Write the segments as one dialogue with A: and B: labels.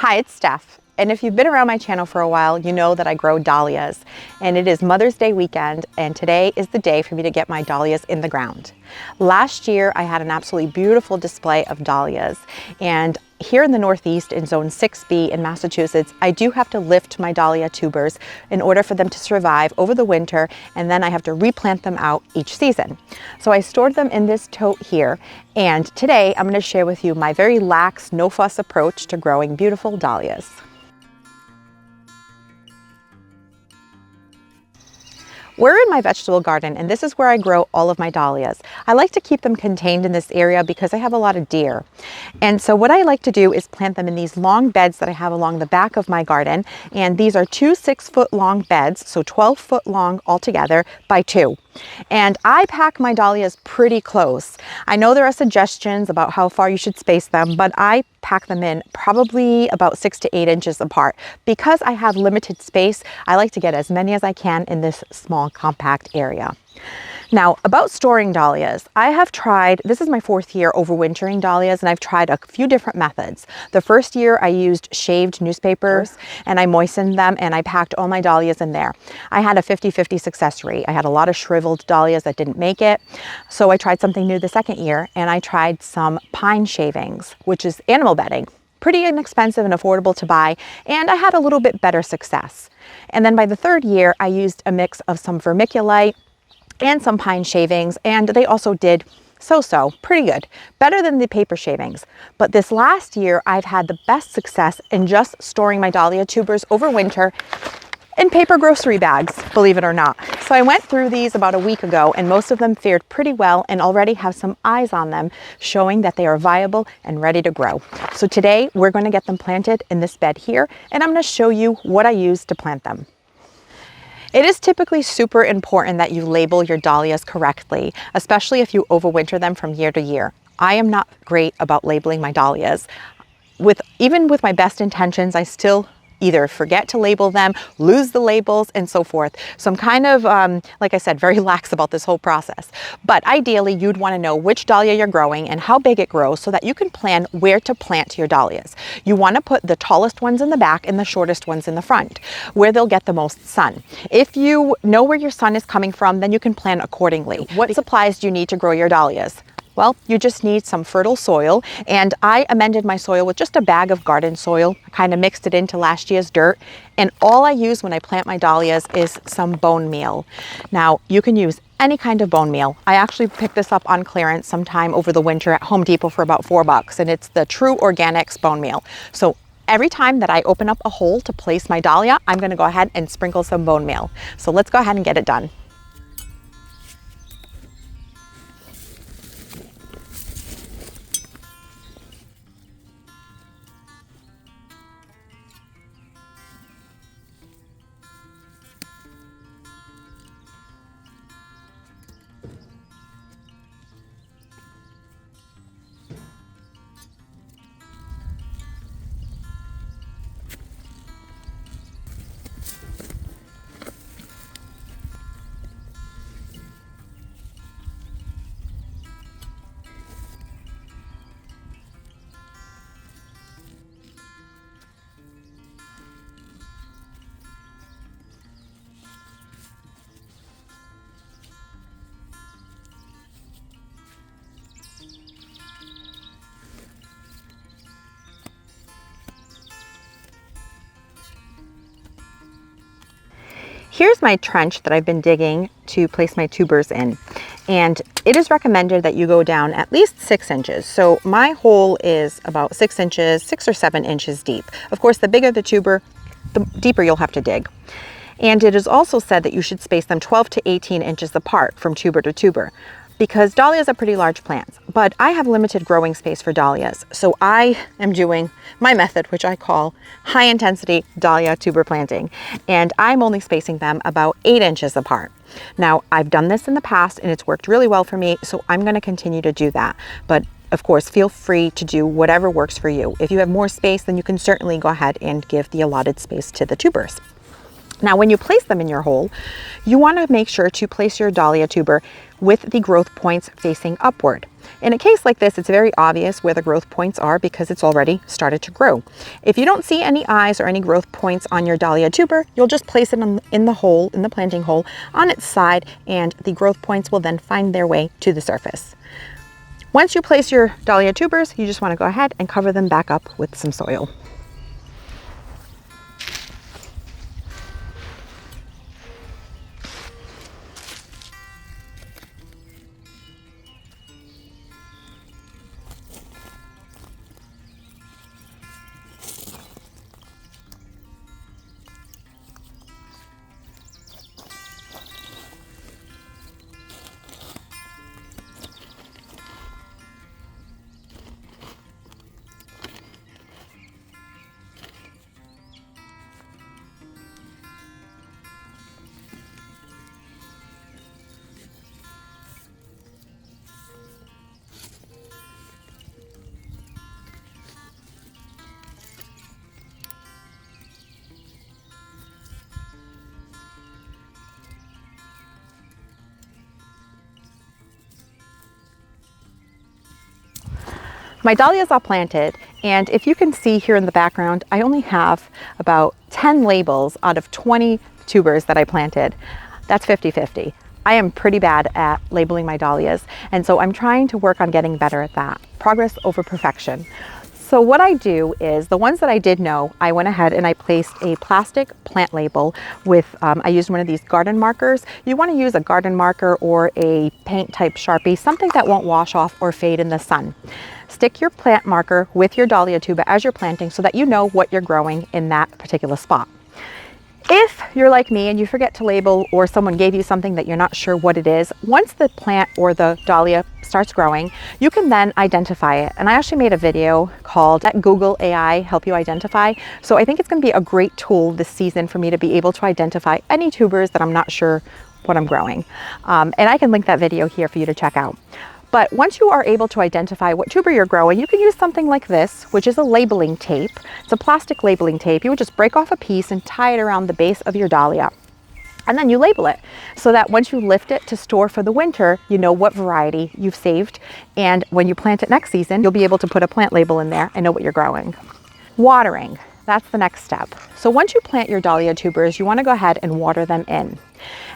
A: Hi, it's Steph. And if you've been around my channel for a while, you know that I grow dahlias. And it is Mother's Day weekend, and today is the day for me to get my dahlias in the ground. Last year, I had an absolutely beautiful display of dahlias. And here in the Northeast, in Zone 6B in Massachusetts, I do have to lift my dahlia tubers in order for them to survive over the winter, and then I have to replant them out each season. So I stored them in this tote here, and today I'm going to share with you my very lax, no-fuss approach to growing beautiful dahlias. We're in my vegetable garden, and this is where I grow all of my dahlias. I like to keep them contained in this area because I have a lot of deer. And so what I like to do is plant them in these long beds that I have along the back of my garden. And these are two 6-foot long beds, so 12 foot long altogether by 2. And I pack my dahlias pretty close. I know there are suggestions about how far you should space them, but I pack them in probably about 6 to 8 inches apart. Because I have limited space, I like to get as many as I can in this small, compact area. Now, about storing dahlias, I have tried, this is my 4th year overwintering dahlias, and I've tried a few different methods. The first year I used shaved newspapers and I moistened them and I packed all my dahlias in there. I had a 50-50 success rate. I had a lot of shriveled dahlias that didn't make it. So I tried something new the second year, and I tried some pine shavings, which is animal bedding. Pretty inexpensive and affordable to buy, and I had a little bit better success. And then by the 3rd year, I used a mix of some vermiculite and some pine shavings, and they also did so-so, pretty good, better than the paper shavings. But this last year, I've had the best success in just storing my dahlia tubers over winter in paper grocery bags, believe it or not. So I went through these about a week ago, and most of them fared pretty well and already have some eyes on them, showing that they are viable and ready to grow. So today we're going to get them planted in this bed here, and I'm going to show you what I use to plant them. It is typically super important that you label your dahlias correctly, especially if you overwinter them from year to year. I am not great about labeling my dahlias. Even with my best intentions, I still either forget to label them, lose the labels, and so forth. So I'm kind of, like I said, very lax about this whole process. But ideally, you'd want to know which dahlia you're growing and how big it grows so that you can plan where to plant your dahlias. You want to put the tallest ones in the back and the shortest ones in the front, where they'll get the most sun. If you know where your sun is coming from, then you can plan accordingly. What supplies do you need to grow your dahlias? Well, you just need some fertile soil, and I amended my soil with just a bag of garden soil. I kind of mixed it into last year's dirt, and all I use when I plant my dahlias is some bone meal. Now, you can use any kind of bone meal. I actually picked this up on clearance sometime over the winter at Home Depot for about $4, and it's the True Organics bone meal. So every time that I open up a hole to place my dahlia, I'm going to go ahead and sprinkle some bone meal. So let's go ahead and get it done. Here's my trench that I've been digging to place my tubers in. And it is recommended that you go down at least 6 inches. So my hole is about 6 inches, 6 or 7 inches deep. Of course, the bigger the tuber, the deeper you'll have to dig. And it is also said that you should space them 12 to 18 inches apart from tuber to tuber, because dahlias are pretty large plants, but I have limited growing space for dahlias. So I am doing my method, which I call high intensity dahlia tuber planting. And I'm only spacing them about 8 inches apart. Now, I've done this in the past and it's worked really well for me, so I'm going to continue to do that. But of course, feel free to do whatever works for you. If you have more space, then you can certainly go ahead and give the allotted space to the tubers. Now, when you place them in your hole, you want to make sure to place your dahlia tuber with the growth points facing upward. In a case like this, it's very obvious where the growth points are because it's already started to grow. If you don't see any eyes or any growth points on your dahlia tuber, you'll just place it in the hole, in the planting hole, on its side, and the growth points will then find their way to the surface. Once you place your dahlia tubers, you just want to go ahead and cover them back up with some soil. My dahlias are planted, and if you can see here in the background, I only have about 10 labels out of 20 tubers that I planted. That's 50-50. I am pretty bad at labeling my dahlias, and so I'm trying to work on getting better at that. Progress over perfection. So what I do is, the ones that I did know, I went ahead and I placed a plastic plant label with, I used one of these garden markers. You want to use a garden marker or a paint type Sharpie, something that won't wash off or fade in the sun. Stick your plant marker with your dahlia tuber as you're planting so that you know what you're growing in that particular spot. If you're like me and you forget to label, or someone gave you something that you're not sure what it is, once the plant or the dahlia starts growing, you can then identify it. And I actually made a video called Let Google AI Help You Identify. So I think it's going to be a great tool this season for me to be able to identify any tubers that I'm not sure what I'm growing. And I can link that video here for you to check out. But once you are able to identify what tuber you're growing, you can use something like this, which is a labeling tape. It's a plastic labeling tape. You would just break off a piece and tie it around the base of your dahlia. And then you label it so that once you lift it to store for the winter, you know what variety you've saved. And when you plant it next season, you'll be able to put a plant label in there and know what you're growing. Watering, that's the next step. So once you plant your dahlia tubers, you want to go ahead and water them in.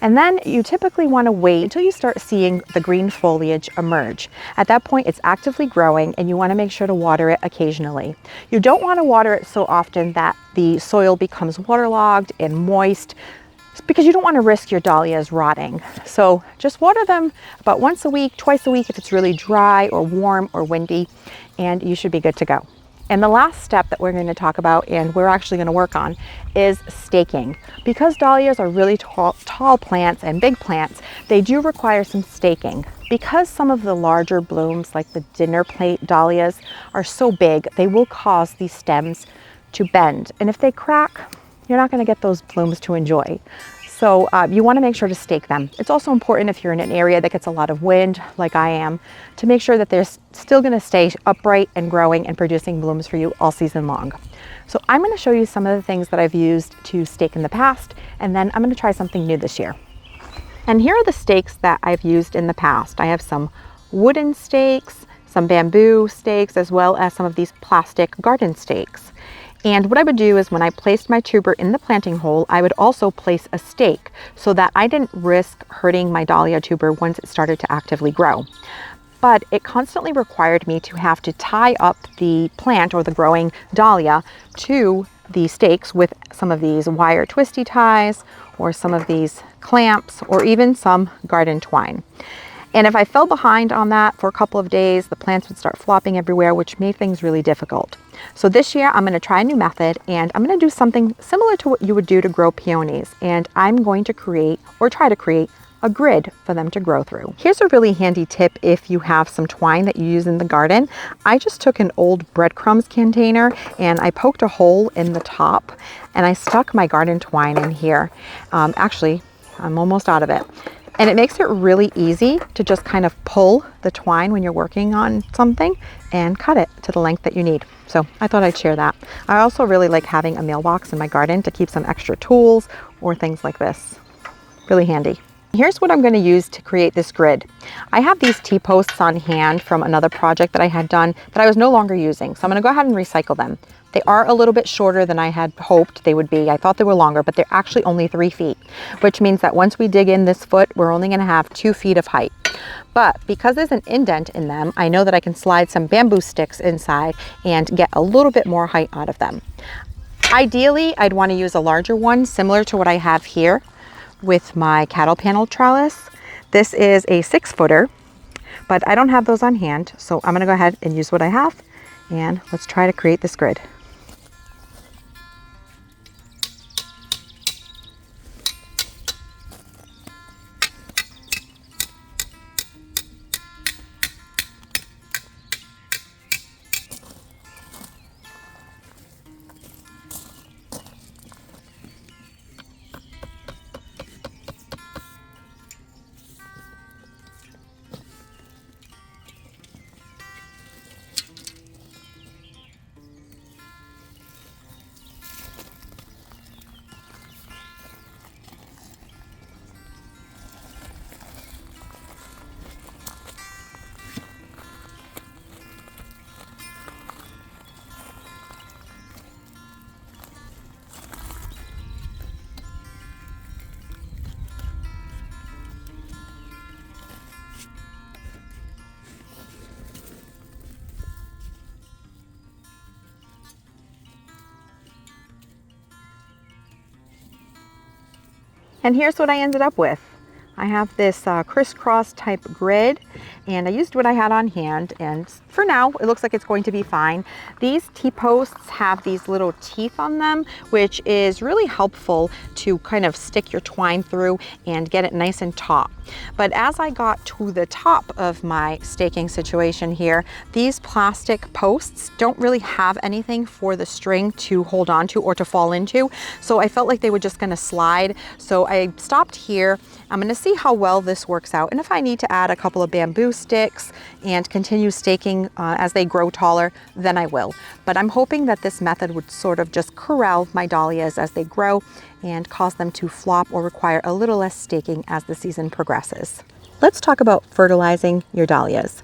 A: And then you typically want to wait until you start seeing the green foliage emerge. At that point, it's actively growing and you want to make sure to water it occasionally. You don't want to water it so often that the soil becomes waterlogged and moist, because you don't want to risk your dahlias rotting. So just water them about once a week, twice a week if it's really dry or warm or windy, and you should be good to go. And the last step that we're going to talk about, and we're actually going to work on, is staking. Because dahlias are really tall plants and big plants, they do require some staking. Because some of the larger blooms, like the dinner plate dahlias, are so big, they will cause these stems to bend. And if they crack, you're not going to get those blooms to enjoy. So you want to make sure to stake them. It's also important, if you're in an area that gets a lot of wind, like I am, to make sure that they're still going to stay upright and growing and producing blooms for you all season long. So I'm going to show you some of the things that I've used to stake in the past, and then I'm going to try something new this year. And here are the stakes that I've used in the past. I have some wooden stakes, some bamboo stakes, as well as some of these plastic garden stakes. And what I would do is, when I placed my tuber in the planting hole, I would also place a stake so that I didn't risk hurting my dahlia tuber once it started to actively grow. But it constantly required me to have to tie up the plant or the growing dahlia to the stakes with some of these wire twisty ties, or some of these clamps, or even some garden twine. And if I fell behind on that for a couple of days, the plants would start flopping everywhere, which made things really difficult. So this year I'm going to try a new method, and I'm going to do something similar to what you would do to grow peonies. And I'm going to create, or try to create, a grid for them to grow through. Here's a really handy tip if you have some twine that you use in the garden. I just took an old breadcrumbs container and I poked a hole in the top, and I stuck my garden twine in here. Actually, I'm almost out of it. And it makes it really easy to just kind of pull the twine when you're working on something and cut it to the length that you need. So I thought I'd share that. I also really like having a mailbox in my garden to keep some extra tools or things like this. Really handy. Here's what I'm going to use to create this grid. I have these T-posts on hand from another project that I had done that I was no longer using. So I'm going to go ahead and recycle them. They are a little bit shorter than I had hoped they would be. I thought they were longer, but they're actually only 3 feet, which means that once we dig in this foot, we're only going to have 2 feet of height. But because there's an indent in them, I know that I can slide some bamboo sticks inside and get a little bit more height out of them. Ideally, I'd want to use a larger one, similar to what I have here with my cattle panel trellis. This is a 6-footer, but I don't have those on hand, so I'm going to go ahead and use what I have, and let's try to create this grid. And here's what I ended up with. I have this crisscross type grid, and I used what I had on hand, and for now it looks like it's going to be fine. These T-posts have these little teeth on them, which is really helpful to kind of stick your twine through and get it nice and taut. But as I got to the top of my staking situation here, these plastic posts don't really have anything for the string to hold on to or to fall into, so I felt like they were just going to slide. So I stopped here. I'm going to see how well this works out, and if I need to add a couple of bamboo sticks and continue staking as they grow taller, then I will. But I'm hoping that this method would sort of just corral my dahlias as they grow and cause them to flop or require a little less staking as the season progresses. Let's talk about fertilizing your dahlias.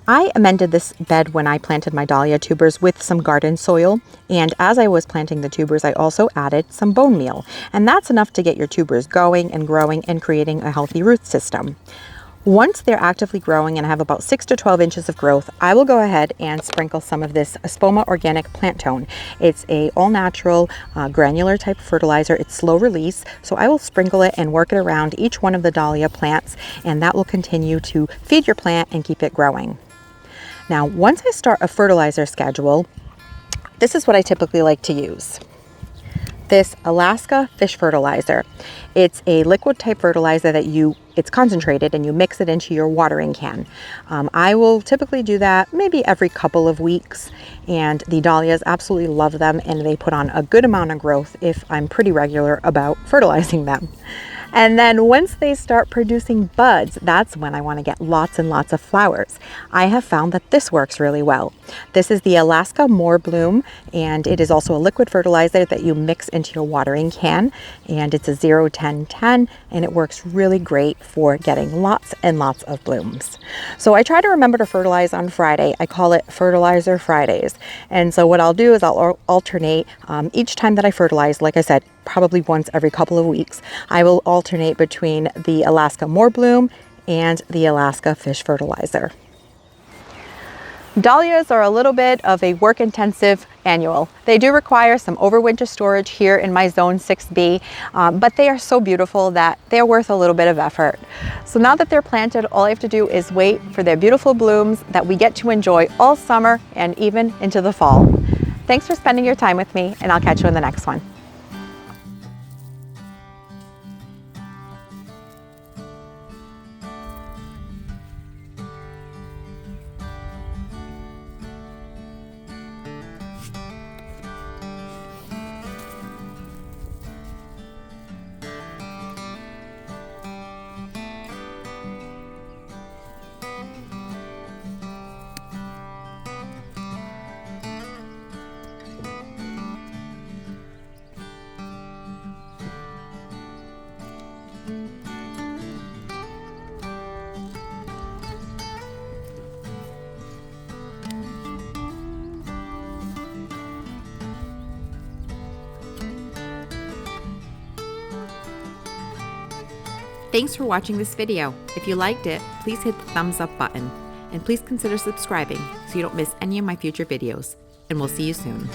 A: I amended this bed when I planted my dahlia tubers with some garden soil, and as I was planting the tubers, I also added some bone meal, and that's enough to get your tubers going and growing and creating a healthy root system. Once they're actively growing and have about 6 to 12 inches of growth, I will go ahead and sprinkle some of this Espoma Organic Plant Tone. It's a all-natural granular type of fertilizer. It's slow release, so I will sprinkle it and work it around each one of the dahlia plants, and that will continue to feed your plant and keep it growing. Now, once I start a fertilizer schedule, this is what I typically like to use. This Alaska fish fertilizer. It's a liquid type fertilizer that it's concentrated and you mix it into your watering can. I will typically do that maybe every couple of weeks, and the dahlias absolutely love them, and they put on a good amount of growth if I'm pretty regular about fertilizing them. And then once they start producing buds, that's when I want to get lots and lots of flowers. I have found that this works really well. This is the Alaska More Bloom, and it is also a liquid fertilizer that you mix into your watering can, and it's a 0-10-10, and it works really great for getting lots and lots of blooms. So I try to remember to fertilize on Friday. I call it Fertilizer Fridays. And so what I'll do is I'll alternate each time that I fertilize. Like I said, probably once every couple of weeks, I will alternate between the Alaska More Bloom and the Alaska Fish Fertilizer. Dahlias are a little bit of a work-intensive annual. They do require some overwinter storage here in my zone 6B, but they are so beautiful that they're worth a little bit of effort. So now that they're planted, all I have to do is wait for their beautiful blooms that we get to enjoy all summer and even into the fall. Thanks for spending your time with me, and I'll catch you in the next one. Thanks for watching this video. If you liked it, please hit the thumbs up button. And please consider subscribing so you don't miss any of my future videos. And we'll see you soon.